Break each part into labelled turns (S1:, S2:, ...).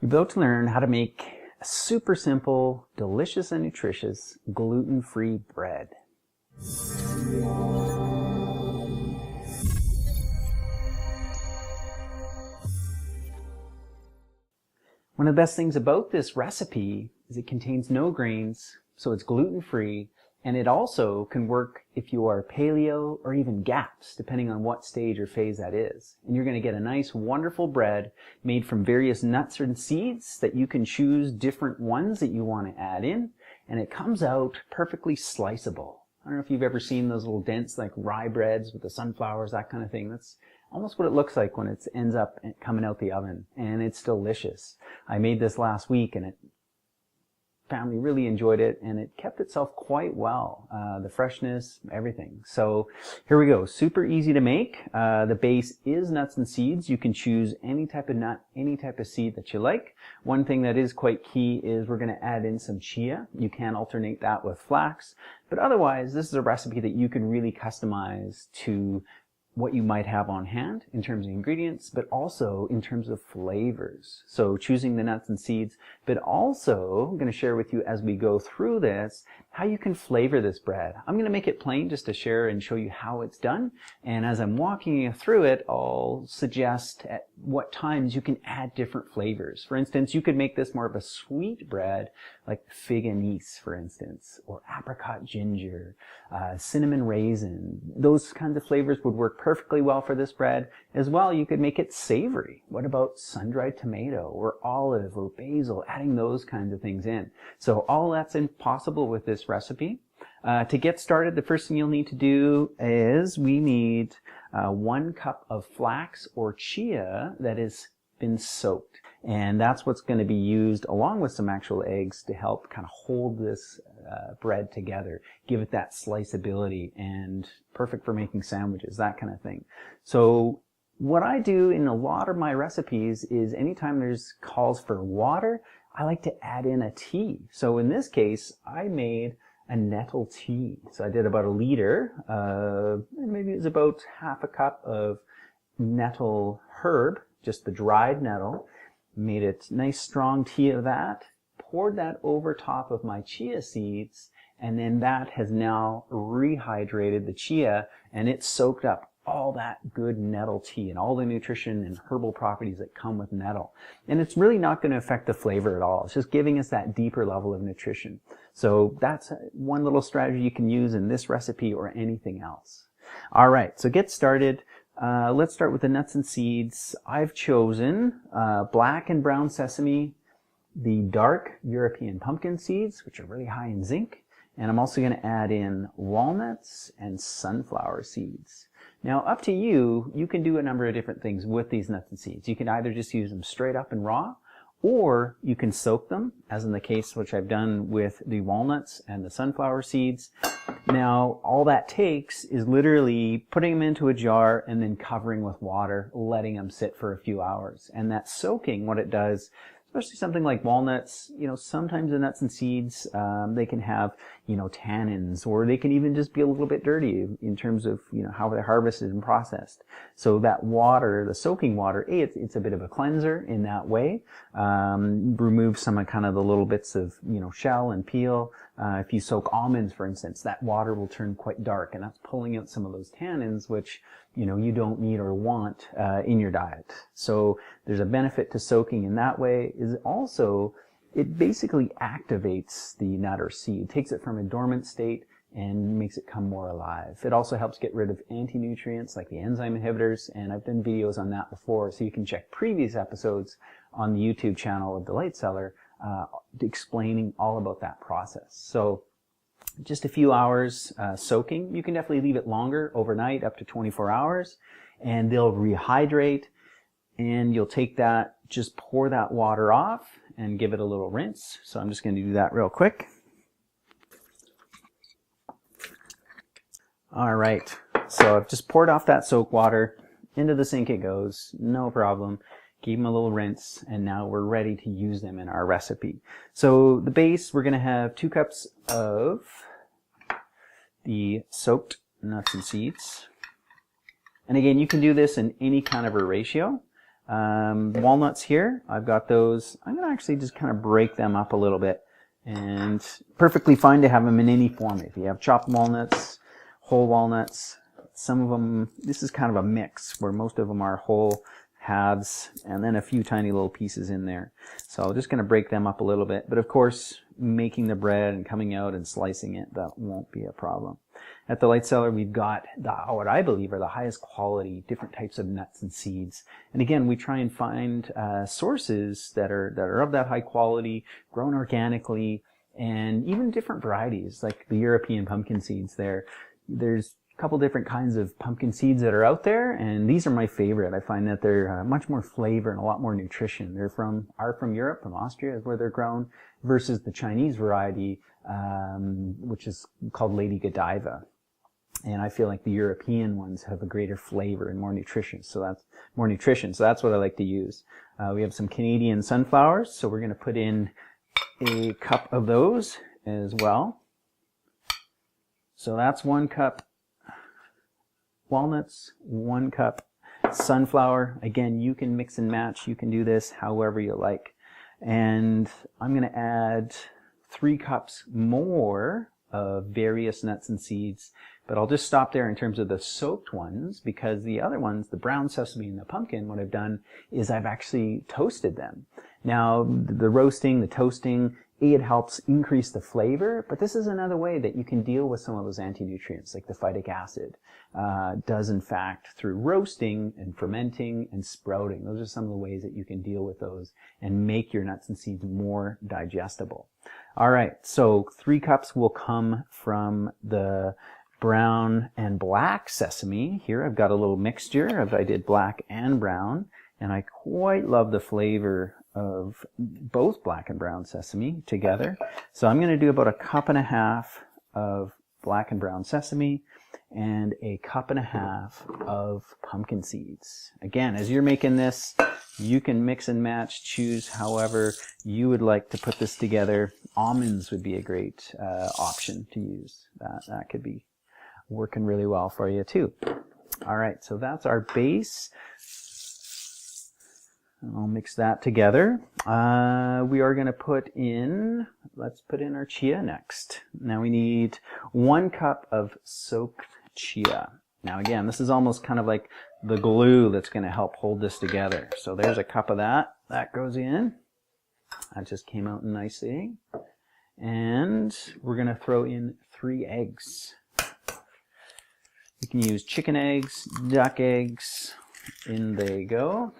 S1: You're about to learn how to make a super simple, delicious and nutritious gluten-free bread. One of the best things about this recipe is it contains no grains, so it's gluten-free, and it also can work if you are paleo or even GAPS, depending on what stage or phase that is. And you're going to get a nice, wonderful bread made from various nuts and seeds that you can choose different ones that you want to add in, and it comes out perfectly sliceable. I don't know if you've ever seen those little dense like rye breads with the sunflowers, that kind of thing. That's almost what it looks like when it ends up coming out the oven, and it's delicious. I made this last week and family really enjoyed it, and it kept itself quite well. The freshness, everything. So here we go. Super easy to make. The base is nuts and seeds. You can choose any type of nut, any type of seed that you like. One thing that is quite key is we're going to add in some chia. You can alternate that with flax, but otherwise this is a recipe that you can really customize to what you might have on hand in terms of ingredients, but also in terms of flavors. So choosing the nuts and seeds, but also I'm going to share with you as we go through this how you can flavor this bread. I'm going to make it plain just to share and show you how it's done. And as I'm walking you through it, I'll suggest at what times you can add different flavors. For instance, you could make this more of a sweet bread, like fig anise, for instance, or apricot ginger, cinnamon raisin. Those kinds of flavors would work perfectly well for this bread. As well, you could make it savory. What about sun-dried tomato or olive or basil, adding those kinds of things in. So all that's impossible with this recipe. To get started, the first thing you'll need to do is we need 1 cup of flax or chia that has been soaked. And that's what's going to be used along with some actual eggs to help kind of hold this bread together, give it that sliceability, and perfect for making sandwiches, that kind of thing. So what I do in a lot of my recipes is anytime there's calls for water, I like to add in a tea. So in this case, I made a nettle tea. So I did about 1 liter, maybe it was about half a cup of nettle herb, just the dried nettle. Made it nice strong tea of that, poured that over top of my chia seeds, and then that has now rehydrated the chia, and it's soaked up all that good nettle tea and all the nutrition and herbal properties that come with nettle. And it's really not going to affect the flavor at all. It's just giving us that deeper level of nutrition. So that's one little strategy you can use in this recipe or anything else. All right, so get started. Let's start with the nuts and seeds. I've chosen black and brown sesame, the dark European pumpkin seeds, which are really high in zinc, and I'm also going to add in walnuts and sunflower seeds. Now, up to you, you can do a number of different things with these nuts and seeds. You can either just use them straight up and raw, or you can soak them, as in the case which I've done with the walnuts and the sunflower seeds. Now, all that takes is literally putting them into a jar and then covering with water, letting them sit for a few hours. And that soaking, what it does, especially something like walnuts, sometimes the nuts and seeds, they can have, tannins, or they can even just be a little bit dirty in terms of, how they're harvested and processed. So that water, the soaking water, it's a bit of a cleanser in that way. Remove some of kind of the little bits of, shell and peel. If you soak almonds, for instance, that water will turn quite dark, and that's pulling out some of those tannins, which, you don't need or want in your diet. So there's a benefit to soaking in that way. Is also, it basically activates the nut or seed, takes it from a dormant state and makes it come more alive. It also helps get rid of anti-nutrients like the enzyme inhibitors, and I've done videos on that before, so you can check previous episodes on the YouTube channel of Delight Cellar explaining all about that process. So just a few hours soaking. You can definitely leave it longer, overnight, up to 24 hours, and they'll rehydrate, and you'll take that, just pour that water off and give it a little rinse. So I'm just going to do that real quick. All right, so I've just poured off that soak water. Into the sink it goes, no problem. Give them a little rinse, and now we're ready to use them in our recipe. So the base, we're going to have 2 cups of the soaked nuts and seeds. And again, you can do this in any kind of a ratio. Walnuts here, I've got those. I'm going to actually just kind of break them up a little bit, and perfectly fine to have them in any form. If you have chopped walnuts, whole walnuts, some of them, this is kind of a mix where most of them are whole halves and then a few tiny little pieces in there. So I'm just going to break them up a little bit. But of course, making the bread and coming out and slicing it, that won't be a problem. At the Light Cellar, we've got what I believe are the highest quality, different types of nuts and seeds. And again, we try and find sources that are of that high quality, grown organically, and even different varieties, like the European pumpkin seeds there. There's a couple different kinds of pumpkin seeds that are out there, and these are my favorite. I find that they're much more flavor and a lot more nutrition. They're from Europe, from Austria is where they're grown, versus the Chinese variety, which is called Lady Godiva. And I feel like the European ones have a greater flavor and more nutrition. So that's what I like to use. We have some Canadian sunflowers, so we're going to put in a cup of those as well. So that's 1 cup walnuts, 1 cup sunflower. Again, you can mix and match. You can do this however you like. And I'm going to add 3 cups more of various nuts and seeds. But I'll just stop there in terms of the soaked ones, because the other ones, the brown sesame and the pumpkin, what I've done is I've actually toasted them. Now, the roasting, the toasting, it helps increase the flavor, but this is another way that you can deal with some of those anti-nutrients, like the phytic acid does in fact through roasting and fermenting and sprouting. Those are some of the ways that you can deal with those and make your nuts and seeds more digestible. All right, so 3 cups will come from the brown and black sesame. Here I've got a little mixture of, I did black and brown, and I quite love the flavor of both black and brown sesame together. So I'm going to do about 1.5 cups of black and brown sesame and 1.5 cups of pumpkin seeds. Again, as you're making this, you can mix and match, choose however you would like to put this together. Almonds would be a great option to use. That could be working really well for you too. All right, so that's our base. I'll mix that together. We are going to put in, let's put in our chia next. Now we need 1 cup of soaked chia. Now again, this is almost kind of like the glue that's going to help hold this together. So there's 1 cup of that. That goes in. That just came out nicely. And we're going to throw in 3 eggs. You can use chicken eggs, duck eggs. In they go.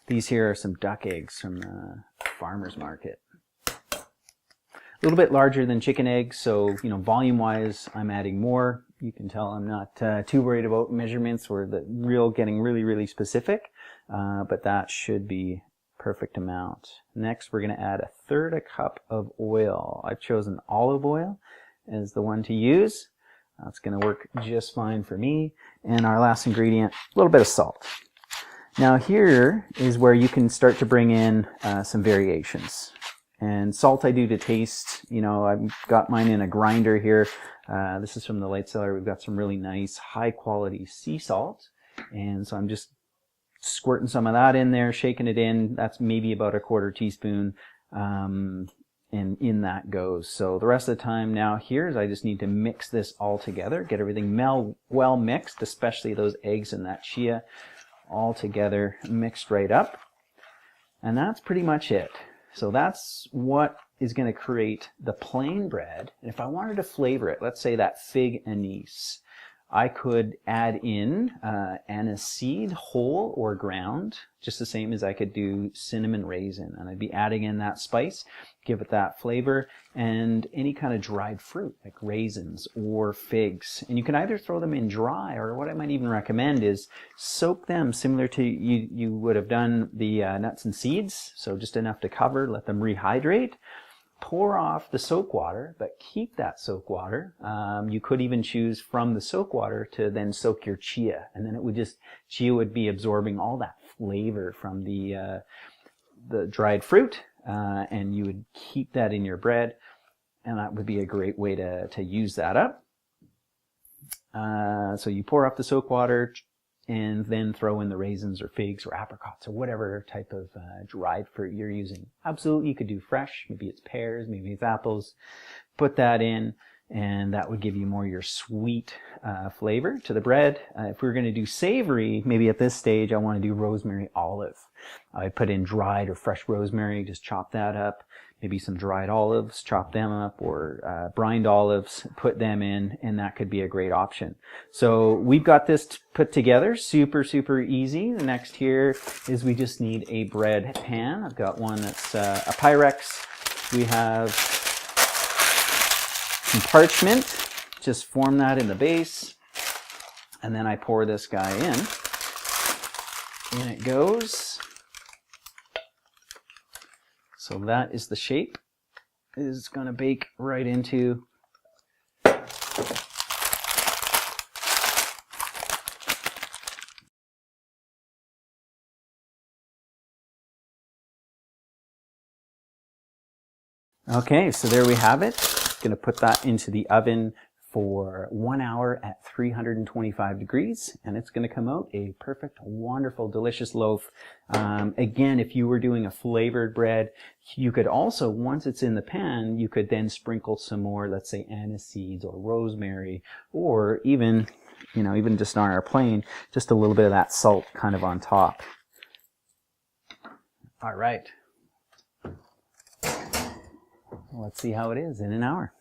S1: These here are some duck eggs from the farmer's market. A little bit larger than chicken eggs, so volume-wise, I'm adding more. You can tell I'm not too worried about measurements. We're getting really, really specific, but that should be perfect amount. Next, we're going to add 1/3 cup of oil. I've chosen olive oil as the one to use. That's going to work just fine for me. And our last ingredient, a little bit of salt. Now here is where you can start to bring in some variations. And salt I do to taste. I've got mine in a grinder here. This is from the Light Cellar. We've got some really nice high quality sea salt. And so I'm just squirting some of that in there, shaking it in. That's maybe about 1/4 teaspoon. And in that goes. So the rest of the time now here is I just need to mix this all together, get everything well mixed, especially those eggs and that chia. All together, mixed right up. And that's pretty much it. So that's what is going to create the plain bread. And if I wanted to flavor it, let's say that fig anise, I could add in aniseed, whole or ground, just the same as I could do cinnamon raisin. And I'd be adding in that spice, give it that flavor, and any kind of dried fruit like raisins or figs. And you can either throw them in dry, or what I might even recommend is soak them similar to you would have done the nuts and seeds. So just enough to cover, let them rehydrate. Pour off the soak water, but keep that soak water. You could even choose from the soak water to then soak your chia, and then chia would be absorbing all that flavor from the dried fruit, and you would keep that in your bread, and that would be a great way to use that up. So you pour off the soak water, and then throw in the raisins or figs or apricots or whatever type of dried fruit you're using. Absolutely, you could do fresh. Maybe it's pears, maybe it's apples. Put that in, and that would give you more your sweet flavor to the bread. If we're going to do savory, maybe at this stage I want to do rosemary olive. I put in dried or fresh rosemary, just chop that up. Maybe some dried olives, chop them up, or brined olives, put them in, and that could be a great option. So we've got this put together, super, super easy. The next here is we just need a bread pan. I've got one that's a Pyrex. We have some parchment, just form that in the base, and then I pour this guy in it goes. So that is the shape. It is going to bake right into Okay, so there we have it. Going to put that into the oven for 1 hour at 325 degrees, and it's going to come out a perfect, wonderful, delicious loaf. Again, if you were doing a flavored bread, you could also, once it's in the pan, you could then sprinkle some more, let's say, anise seeds or rosemary, or even, even just on our plain, just a little bit of that salt kind of on top. All right. Let's see how it is in an hour.